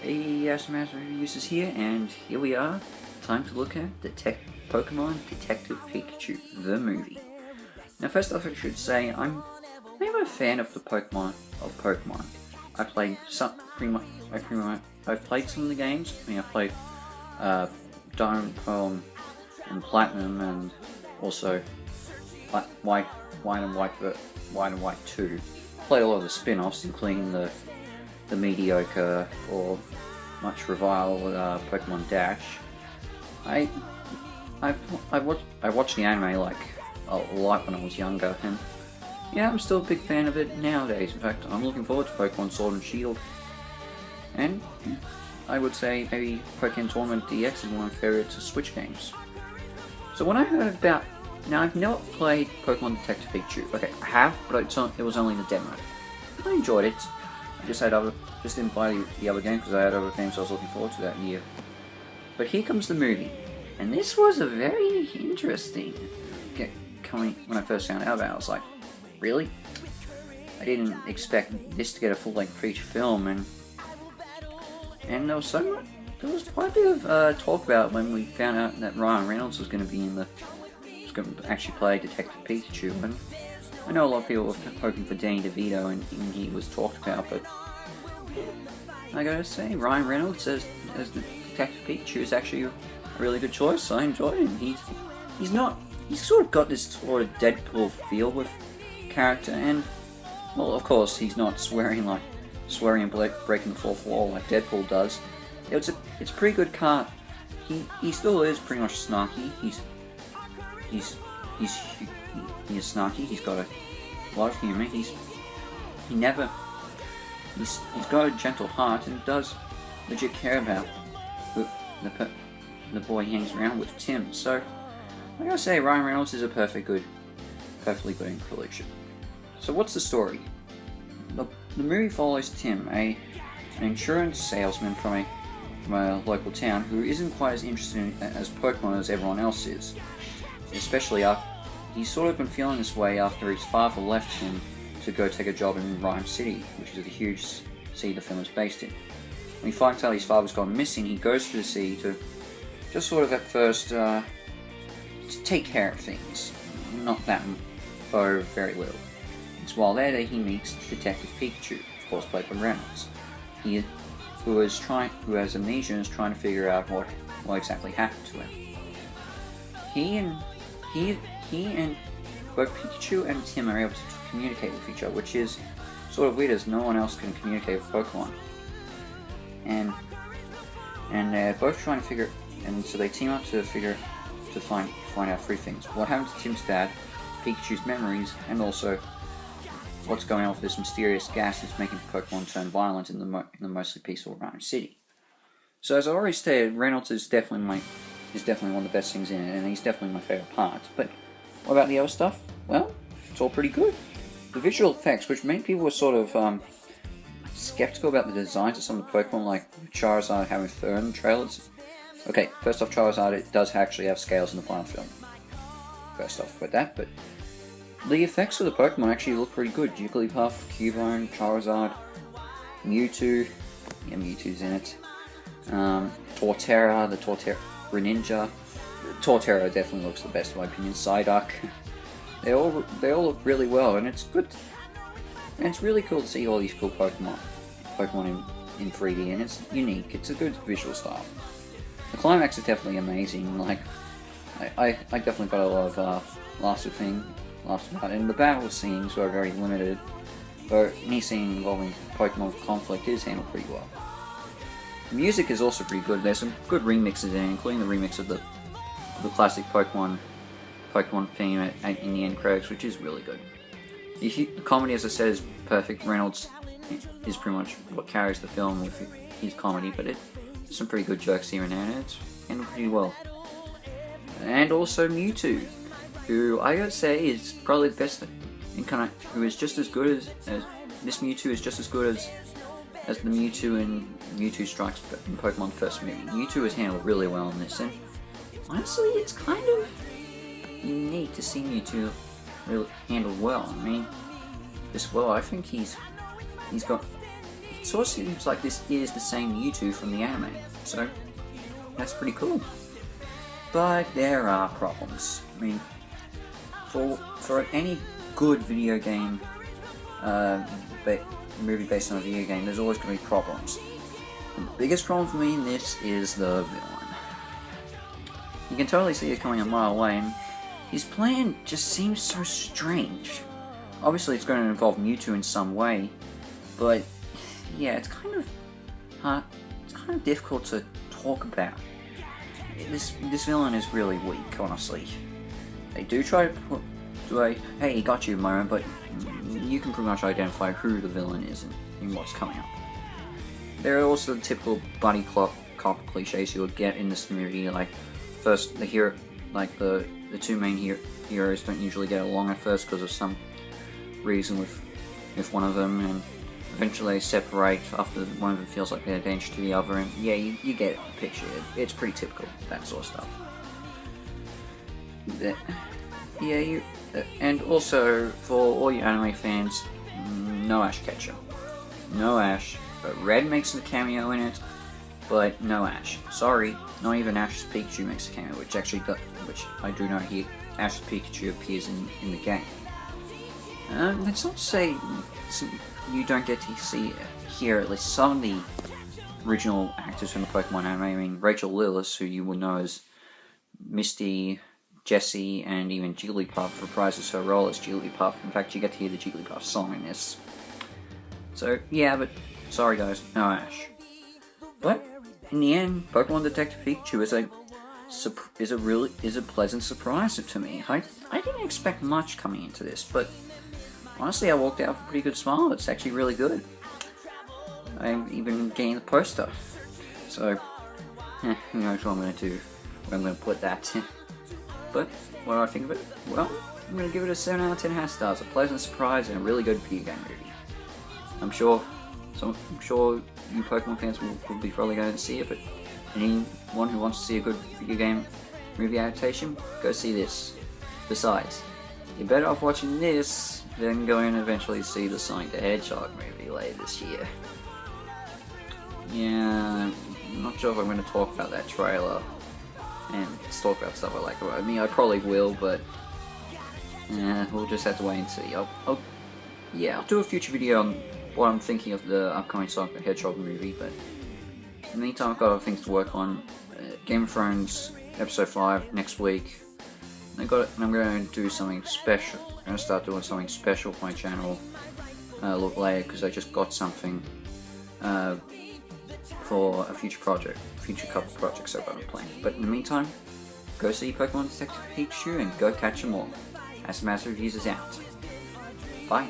Yes, Master Reviews is here, and here we are. Time to look at Pokemon Detective Pikachu, the movie. Now, first off, I should say I'm a fan of the Pokemon. I played I've played some of the games. I mean, I played Diamond, Pearl, and Platinum, and also White and White 2. Played a lot of the spin-offs, including the mediocre or much reviled Pokemon Dash. I watched the anime like a lot when I was younger, and yeah, I'm still a big fan of it nowadays. In fact, I'm looking forward to Pokemon Sword and Shield, and I would say maybe Pokemon Tournament DX is one of my favourite Switch games. So when I heard about, now I've never played Pokemon Detective Pikachu. Okay, I have, but it was only the demo. I enjoyed it. I just didn't buy the other game because I had other games I was looking forward to that year. But here comes the movie, and this was a very interesting. When I first found out about it, I was like, really? I didn't expect this to get a full-length feature film, and there was quite a bit of talk about when we found out that Ryan Reynolds was going to actually play Detective Pikachu, and I know a lot of people were hoping for Danny DeVito, and he was talked about, but I gotta say, Ryan Reynolds as the Detective Pikachu is actually a really good choice. I enjoyed him. He's sort of got this sort of Deadpool feel with character, and well, of course, he's not swearing and breaking the fourth wall like Deadpool does. It's a pretty good card. He still is pretty much snarky. He's snarky. He's got a lot of humor. He's got a gentle heart and does legit care about the boy he hangs around with, Tim. So I gotta say, Ryan Reynolds is a perfectly good inclusion. So what's the story? The movie follows Tim, an insurance salesman from a local town who isn't quite as interested as Pokemon as everyone else is. Especially after he's sort of been feeling this way after his father left him to go take a job in Rhyme City, which is the huge city the film is based in. When he finds out his father's gone missing, he goes to the city to just sort of at first to take care of things. Not that for very little. It's while there that he meets Detective Pikachu, of course played by Reynolds. Who has amnesia and is trying to figure out what exactly happened to him. He and both Pikachu and Tim are able to communicate with each other, which is sort of weird as no one else can communicate with Pokemon. And they're both trying to so they team up to find out three things: what happened to Tim's dad, Pikachu's memories, and also what's going on with this mysterious gas that's making Pokemon turn violent in the mostly peaceful Rhyme City. So as I already stated, Reynolds is definitely one of the best things in it, and he's definitely my favourite part. But what about the other stuff? Well, it's all pretty good. The visual effects, which many people were sort of skeptical about the designs of some of the Pokemon, like Charizard having fur in the trailers. Okay, first off, Charizard, it does actually have scales in the final film. First off with that, but the effects of the Pokemon actually look pretty good. Jigglypuff, Cubone, Charizard, Mewtwo, yeah, Mewtwo's in it. Torterra, the Torterra Greninja. Torterra definitely looks the best in my opinion. Psyduck. They all look really well, and it's good. And it's really cool to see all these cool Pokemon in 3D, and it's unique. It's a good visual style. The climax is definitely amazing. Like I definitely got a lot of laughs about it, and the battle scenes were very limited, but any scene involving Pokemon conflict is handled pretty well. The music is also pretty good. There's some good remixes in it, including the remix of the classic Pokemon theme in the end credits, which is really good. The comedy, as I said, is perfect. Reynolds is pretty much what carries the film with his comedy, but there's some pretty good jokes here and there, and it's handled pretty well. And also Mewtwo, who I gotta say is probably the best who is just as good as this Mewtwo is just as good as the Mewtwo in Mewtwo Strikes in Pokemon First movie. Mewtwo is handled really well in this, and honestly, it's kind of unique to see Mewtwo really handled well. I mean, I think he's got sort of seems like this is the same Mewtwo from the anime, so that's pretty cool. But there are problems. I mean, for any good video game, movie based on a video game, there's always going to be problems. The biggest problem for me in this is the villain. You can totally see it coming a mile away, and his plan just seems so strange. Obviously, it's going to involve Mewtwo in some way, but yeah, it's kind of difficult to talk about. This villain is really weak, honestly. They do try to do a "hey, he got you" moment, but you can pretty much identify who the villain is and what's coming up. There are also the typical buddy cop cliches you would get in this movie, like first the hero, like the two main heroes don't usually get along at first because of some reason with one of them, and eventually they separate after one of them feels like they're a danger to the other, and yeah, you get the picture. It's pretty typical, that sort of stuff. Yeah, and also for all you anime fans, no Ash Ketchum. No Ash. Red makes a cameo in it, but no Ash. Sorry, not even Ash's Pikachu makes a cameo, which I do know here. Ash's Pikachu appears in the game. That's not to say you don't get to hear at least some of the original actors from the Pokemon anime. I mean, Rachel Lillis, who you would know as Misty, Jessie, and even Jigglypuff, reprises her role as Jigglypuff. In fact, you get to hear the Jigglypuff song in this. So yeah, but sorry guys, no Ash. But in the end, Pokemon Detective Pikachu is a pleasant surprise to me. I didn't expect much coming into this, but honestly, I walked out with a pretty good smile. It's actually really good. I even gained the poster. So, who knows what I'm going to do, where I'm going to put that. But, what do I think of it? Well, I'm going to give it a 7 out of 10 half stars. A pleasant surprise and a really good video game movie. I'm sure you Pokemon fans will be probably going to see it, but anyone who wants to see a good video game movie adaptation, go see this. Besides, you're better off watching this than going to eventually see the Sonic the Hedgehog movie later this year. Yeah, I'm not sure if I'm going to talk about that trailer and talk about stuff I like about it. I mean, I probably will, but we'll just have to wait and see. I'll do a future video on what I'm thinking of the upcoming Sonic the Hedgehog movie, but in the meantime, I've got other things to work on. Game of Thrones episode 5 next week. I'm going to do something special. I'm going to start doing something special for my channel a little later, because I just got something for a future couple projects I've got planned. But in the meantime, go see Pokemon Detective Pikachu and go catch them all. As Master Reviews is out. Bye.